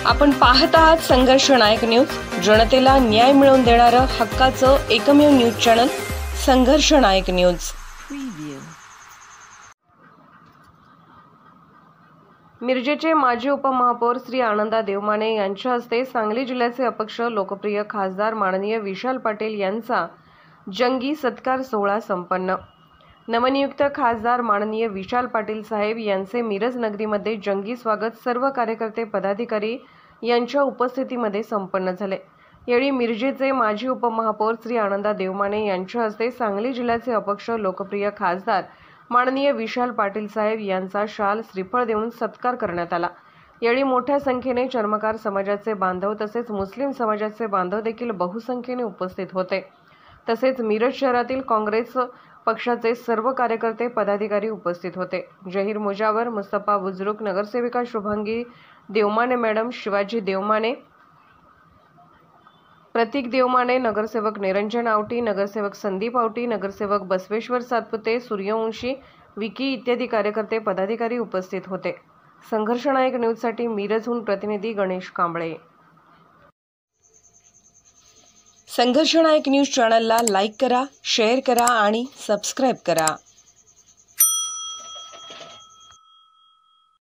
आपण पाहत आहात संघर्ष नायक न्यूज, जनतेला न्याय मिळवून देणारं हक्काचं एकमेव न्यूज चॅनल संघर्ष नायक न्यूज। मिरजेचे माजी उपमहापौर श्री आनंदा देवमाने यांच्या हस्ते सांगली जिल्ह्याचे अपक्ष लोकप्रिय खासदार माननीय विशाल पाटील यांचा जंगी सत्कार सोहळा संपन्न। नवनियुक्त खासदार माननीय विशाल पाटील साहेब यांचे मिरज नगरीमध्ये जंगी स्वागत सर्व कार्यकर्ते पदाधिकारी यांच्या उपस्थितीमध्ये संपन्न झाले। यावेळी मिरजेचे माजी उपमहापौर श्री आनंदा देवमाने यांच्या हस्ते सांगली जिल्ह्याचे अपक्ष लोकप्रिय खासदार माननीय विशाल पाटील साहेब यांचा शाल श्रीफळ देऊन सत्कार करण्यात आला। यावेळी मोठ्या संख्येने चर्मकार समाजाचे बांधव तसेच मुस्लिम समाजाचे बांधव देखील बहुसंख्येने उपस्थित होते। तसेच मिरज शहरातील काँग्रेस पक्षाचे सर्व कार्यकर्ते पदाधिकारी उपस्थित होते। जहीर मुजावर, मुस्तफा बुजुर्ग, नगरसेविका शुभांगी देवमाने मॅडम, शिवाजी देवमाने, प्रतीक देवमाने, नगरसेवक निरंजन आवटी, नगरसेवक संदीप आवटी, नगरसेवक बसवेश्वर सातपुते, सूर्यवंशी, विकी इत्यादी कार्यकर्ते पदाधिकारी उपस्थित होते। संघर्ष नायक न्यूजसाठी मिरजहून प्रतिनिधी गणेश कांबळे। संघर्ष नायक न्यूज चॅनलला लाईक करा, शेअर करा आणि सबस्क्राइब करा।